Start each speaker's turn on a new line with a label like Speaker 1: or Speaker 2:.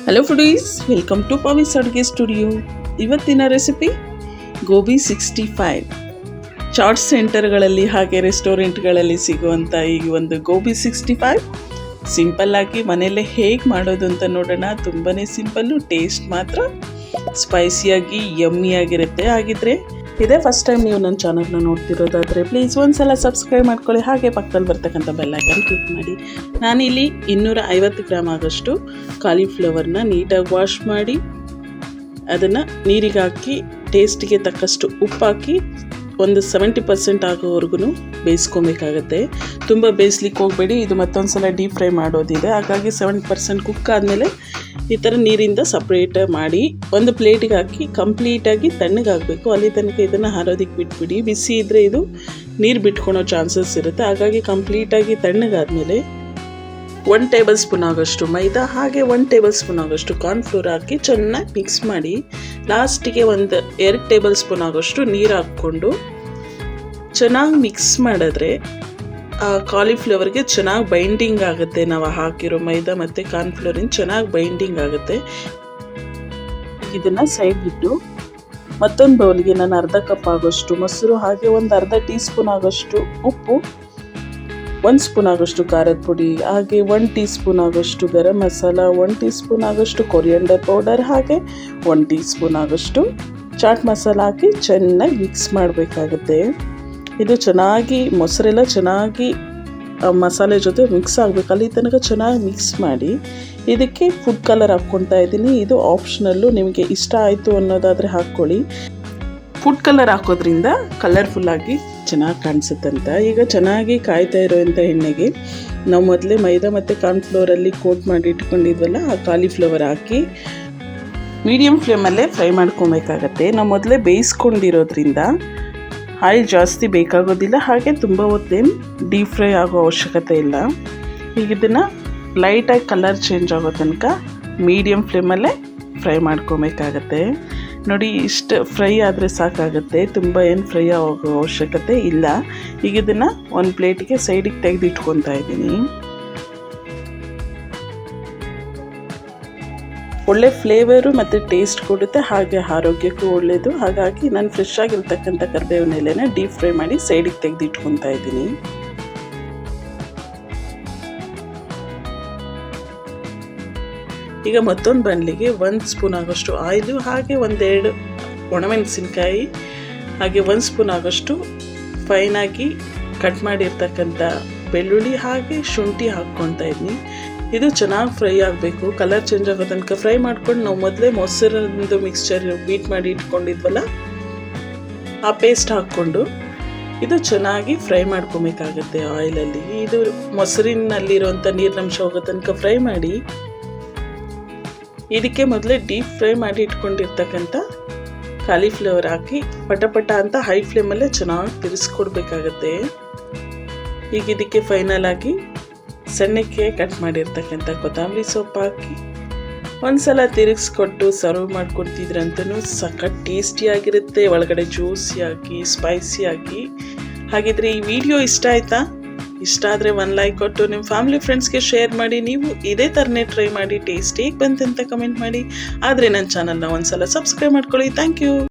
Speaker 1: Hello foodies, welcome to ಪವಿಸ್ ಅಡುಗೆ studio. ಇವತ್ತಿನ recipe gobi 65. Chat ಸೆಂಟರ್ಗಳಲ್ಲಿ ಹಾಗೆ ರೆಸ್ಟೋರೆಂಟ್ಗಳಲ್ಲಿ ಸಿಗುವಂಥ ಈ ಒಂದು ಗೋಬಿ 65 ಸಿಂಪಲ್ಲಾಗಿ ಮನೆಯಲ್ಲೇ ಹೇಗೆ ಮಾಡೋದು ಅಂತ ನೋಡೋಣ. ತುಂಬಾ ಸಿಂಪಲ್ಲು, ಟೇಸ್ಟ್ ಮಾತ್ರ ಸ್ಪೈಸಿಯಾಗಿ ಯಮ್ಮಿಯಾಗಿರುತ್ತೆ. ಹಾಗಿದ್ರೆ ಇದೇ ಫಸ್ಟ್ ಟೈಮ್ ನೀವು ನನ್ನ ಚಾನಲ್ನ ನೋಡ್ತಿರೋದಾದರೆ ಪ್ಲೀಸ್ ಒಂದ್ಸಲ ಸಬ್ಸ್ಕ್ರೈಬ್ ಮಾಡ್ಕೊಳ್ಳಿ. ಹಾಗೆ ಪಕ್ಕದಲ್ಲಿ ಬರ್ತಕ್ಕಂಥ ಬೆಲ್ ಐಕಾನ್ ಕ್ಲಿಕ್ ಮಾಡಿ. ನಾನಿಲ್ಲಿ 250 ಗ್ರಾಮ್ ಆಗೋಷ್ಟು ಕಾಲಿಫ್ಲವರ್ನ ನೀಟಾಗಿ ವಾಶ್ ಮಾಡಿ ಅದನ್ನು ನೀರಿಗೆ ಹಾಕಿ ಟೇಸ್ಟಿಗೆ ತಕ್ಕಷ್ಟು ಉಪ್ಪು ಹಾಕಿ ಒಂದು 70% ಆಗೋವರೆಗೂ ಬೇಯಿಸ್ಕೊಬೇಕಾಗತ್ತೆ. ತುಂಬ ಬೇಯಿಸ್ಲಿಕ್ಕೆ ಹೋಗಬೇಡಿ, ಇದು ಮತ್ತೊಂದು ಸಲ ಡೀಪ್ ಫ್ರೈ ಮಾಡೋದಿದೆ. ಹಾಗಾಗಿ 70% ಕುಕ್ ಆದಮೇಲೆ ಈ ಥರ ನೀರಿಂದ ಸಪ್ರೇಟ್ ಮಾಡಿ ಒಂದು ಪ್ಲೇಟಿಗೆ ಹಾಕಿ ಕಂಪ್ಲೀಟಾಗಿ ತಣ್ಣಗಾಗಬೇಕು. ಅಲ್ಲಿ ತನಕ ಇದನ್ನು ಹಾರೋದಕ್ಕೆ ಬಿಟ್ಬಿಡಿ. ಬಿಸಿ ಇದ್ದರೆ ಇದು ನೀರು ಬಿಟ್ಕೊಳೋ ಚಾನ್ಸಸ್ ಇರುತ್ತೆ. ಹಾಗಾಗಿ ಕಂಪ್ಲೀಟಾಗಿ ತಣ್ಣಗಾದ್ಮೇಲೆ 1 ಟೇಬಲ್ ಸ್ಪೂನ್ ಆಗೋಷ್ಟು ಮೈದಾ ಹಾಗೆ 1 ಟೇಬಲ್ ಸ್ಪೂನ್ ಆಗೋಷ್ಟು ಕಾರ್ನ್ಫ್ಲೋರ್ ಹಾಕಿ ಚೆನ್ನಾಗಿ ಮಿಕ್ಸ್ ಮಾಡಿ ಲಾಸ್ಟಿಗೆ ಒಂದು 2 ಟೇಬಲ್ ಸ್ಪೂನ್ ಆಗೋಷ್ಟು ನೀರು ಹಾಕ್ಕೊಂಡು ಚೆನ್ನಾಗಿ ಮಿಕ್ಸ್ ಮಾಡಿದ್ರೆ ಆ ಕಾಲಿಫ್ಲವರ್ಗೆ ಚೆನ್ನಾಗಿ ಬೈಂಡಿಂಗ್ ಆಗುತ್ತೆ. ನಾವು ಹಾಕಿರೋ ಮೈದಾ ಮತ್ತು ಕಾರ್ನ್ಫ್ಲೋರಿನ ಚೆನ್ನಾಗಿ ಬೈಂಡಿಂಗ್ ಆಗುತ್ತೆ. ಇದನ್ನು ಸೈಡ್ ಬಿಟ್ಟು ಮತ್ತೊಂದು ಬೌಲ್ಗೆ ನಾನು ಅರ್ಧ ಕಪ್ ಆಗೋಷ್ಟು ಮೊಸರು ಹಾಗೆ ಒಂದು ಅರ್ಧ ಟೀ ಸ್ಪೂನ್ ಆಗೋಷ್ಟು ಉಪ್ಪು, 1 ಸ್ಪೂನ್ ಆಗೋಷ್ಟು ಖಾರದ ಪುಡಿ ಹಾಗೆ 1 ಟೀ ಸ್ಪೂನ್ ಆಗೋಷ್ಟು ಗರಂ ಮಸಾಲ, 1 ಟೀ ಸ್ಪೂನ್ ಆಗೋಷ್ಟು ಕೊರಿಯಂಡರ್ ಪೌಡರ್ ಹಾಗೆ 1 ಟೀ ಸ್ಪೂನ್ ಆಗೋಷ್ಟು ಚಾಟ್ ಮಸಾಲ ಹಾಕಿ ಚೆನ್ನಾಗಿ ಮಿಕ್ಸ್ ಮಾಡಬೇಕಾಗುತ್ತೆ. ಇದು ಚೆನ್ನಾಗಿ ಮೊಸರೆಲ್ಲ ಚೆನ್ನಾಗಿ ಮಸಾಲೆ ಜೊತೆ ಮಿಕ್ಸ್ ಆಗಬೇಕು. ಅಲ್ಲಿ ತನಕ ಚೆನ್ನಾಗಿ ಮಿಕ್ಸ್ ಮಾಡಿ ಇದಕ್ಕೆ ಫುಡ್ ಕಲರ್ ಹಾಕ್ಕೊಳ್ತಾ ಇದ್ದೀನಿ. ಇದು ಆಪ್ಷನಲ್ಲು, ನಿಮಗೆ ಇಷ್ಟ ಆಯಿತು ಅನ್ನೋದಾದರೆ ಹಾಕ್ಕೊಳ್ಳಿ. ಫುಡ್ ಕಲರ್ ಹಾಕೋದ್ರಿಂದ ಕಲರ್ಫುಲ್ಲಾಗಿ ಚೆನ್ನಾಗಿ ಕಾಣಿಸುತ್ತಂತ. ಈಗ ಚೆನ್ನಾಗಿ ಕಾಯ್ತಾ ಇರೋವಂಥ ಎಣ್ಣೆಗೆ ನಾವು ಮೊದಲೇ ಮೈದಾ ಮತ್ತು ಕಾರ್ನ್ಫ್ಲೋರಲ್ಲಿ ಕೋಟ್ ಮಾಡಿ ಇಟ್ಕೊಂಡಿದ್ವಲ್ಲ ಆ ಕಾಲಿಫ್ಲವರ್ ಹಾಕಿ ಮೀಡಿಯಮ್ ಫ್ಲೇಮಲ್ಲೇ ಫ್ರೈ ಮಾಡ್ಕೊಬೇಕಾಗತ್ತೆ. ನಾವು ಮೊದಲೇ ಬೇಯಿಸ್ಕೊಂಡಿರೋದ್ರಿಂದ ಆಯಿಲ್ ಜಾಸ್ತಿ ಬೇಕಾಗೋದಿಲ್ಲ, ಹಾಗೆ ತುಂಬ ಹೊತ್ತೇನು ಡೀಪ್ ಫ್ರೈ ಆಗೋ ಅವಶ್ಯಕತೆ ಇಲ್ಲ. ಈಗ ಇದನ್ನು ಲೈಟಾಗಿ ಕಲರ್ ಚೇಂಜ್ ಆಗೋ ತನಕ ಮೀಡಿಯಮ್ ಫ್ಲೇಮಲ್ಲೇ ಫ್ರೈ ಮಾಡ್ಕೊಬೇಕಾಗತ್ತೆ. ನೋಡಿ, ಇಷ್ಟು ಫ್ರೈ ಆದರೆ ಸಾಕಾಗುತ್ತೆ, ತುಂಬ ಏನು ಫ್ರೈ ಆಗೋ ಅವಶ್ಯಕತೆ ಇಲ್ಲ. ಈಗ ಇದನ್ನು ಒಂದು ಪ್ಲೇಟಿಗೆ ಸೈಡಿಗೆ ತೆಗೆದು ಇಟ್ಕೊತಾ ಇದ್ದೀನಿ. ಒಳ್ಳೆ ಫ್ಲೇವರು ಮತ್ತು ಟೇಸ್ಟ್ ಕೊಡುತ್ತೆ, ಹಾಗೆ ಆರೋಗ್ಯಕ್ಕೂ ಒಳ್ಳೆಯದು. ಹಾಗಾಗಿ ನಾನು ಫ್ರೆಶ್ ಆಗಿರ್ತಕ್ಕಂಥ ಕರಿಬೇವಿನ ಎಲೆನ ಡೀಪ್ ಫ್ರೈ ಮಾಡಿ ಸೈಡಿಗೆ ತೆಗೆದು ಇಟ್ಕೊತಾ ಇದ್ದೀನಿ. ಈಗ ಮತ್ತೊಂದು ಬಾಣಲಿಗೆ 1 ಸ್ಪೂನ್ ಆಗೋಷ್ಟು ಆಯಿಲು ಹಾಗೆ 1-2 ಒಣಮೆಣಸಿನ್ಕಾಯಿ ಹಾಗೆ 1 ಸ್ಪೂನ್ ಆಗೋಷ್ಟು ಫೈನಾಗಿ ಕಟ್ ಮಾಡಿರ್ತಕ್ಕಂಥ ಬೆಳ್ಳುಳ್ಳಿ ಹಾಗೆ ಶುಂಠಿ ಹಾಕ್ಕೊತಾ ಇದ್ದೀನಿ. ಇದು ಚೆನ್ನಾಗಿ ಫ್ರೈ ಆಗಬೇಕು, ಕಲರ್ ಚೇಂಜ್ ಆಗೋ ತನಕ ಫ್ರೈ ಮಾಡ್ಕೊಂಡು ನಾವು ಮೊದಲೇ ಮೊಸರಿನದು ಮಿಕ್ಸ್ಚರ್ ಬೀಟ್ ಮಾಡಿ ಇಟ್ಕೊಂಡಿದ್ವಲ್ಲ ಆ ಪೇಸ್ಟ್ ಹಾಕ್ಕೊಂಡು ಇದು ಚೆನ್ನಾಗಿ ಫ್ರೈ ಮಾಡ್ಕೊಬೇಕಾಗತ್ತೆ ಆಯಿಲಲ್ಲಿ. ಇದು ಮೊಸರಿನಲ್ಲಿರುವಂಥ ನೀರಿನಂಶ ಹೋಗೋ ತನಕ ಫ್ರೈ ಮಾಡಿ ಇದಕ್ಕೆ ಮೊದಲೇ ಡೀಪ್ ಫ್ರೈ ಮಾಡಿ ಇಟ್ಕೊಂಡಿರ್ತಕ್ಕಂಥ ಕಾಲಿಫ್ಲವರ್ ಹಾಕಿ ಪಟ ಅಂತ ಹೈ ಫ್ಲೇಮಲ್ಲೇ ಚೆನ್ನಾಗಿ ತಿರ್ಸ್ಕೊಡ್ಬೇಕಾಗತ್ತೆ. ಈಗ ಇದಕ್ಕೆ ಫೈನಲ್ ಆಗಿ ಸಣ್ಣಕ್ಕೆ ಕಟ್ ಮಾಡಿರ್ತಕ್ಕಂಥ ಕೊತ್ತಂಬರಿ ಸೊಪ್ಪು ಹಾಕಿ ಒಂದ್ಸಲ ತಿರುಗಿಸ್ಕೊಟ್ಟು ಸರ್ವ್ ಮಾಡ್ಕೊಡ್ತಿದ್ರಂತೂ ಸಖತ್ ಟೇಸ್ಟಿಯಾಗಿರುತ್ತೆ, ಒಳಗಡೆ ಜ್ಯೂಸಿಯಾಗಿ ಸ್ಪೈಸಿಯಾಗಿ. ಹಾಗಿದ್ರೆ ಈ ವಿಡಿಯೋ ಇಷ್ಟ ಆಯಿತಾ? ಇಷ್ಟ ಆದರೆ 1 ಲೈಕ್ ಕೊಟ್ಟು ನಿಮ್ಮ ಫ್ಯಾಮಿಲಿ ಫ್ರೆಂಡ್ಸ್ಗೆ ಶೇರ್ ಮಾಡಿ. ನೀವು ಇದೇ ಥರನೇ ಟ್ರೈ ಮಾಡಿ ಟೇಸ್ಟ್ ಹೇಗೆ ಬಂತಂತ ಕಮೆಂಟ್ ಮಾಡಿ. ಆದರೆ ನನ್ನ ಚಾನಲ್ನ ಒಂದ್ಸಲ ಸಬ್ಸ್ಕ್ರೈಬ್ ಮಾಡ್ಕೊಳ್ಳಿ. Thank you.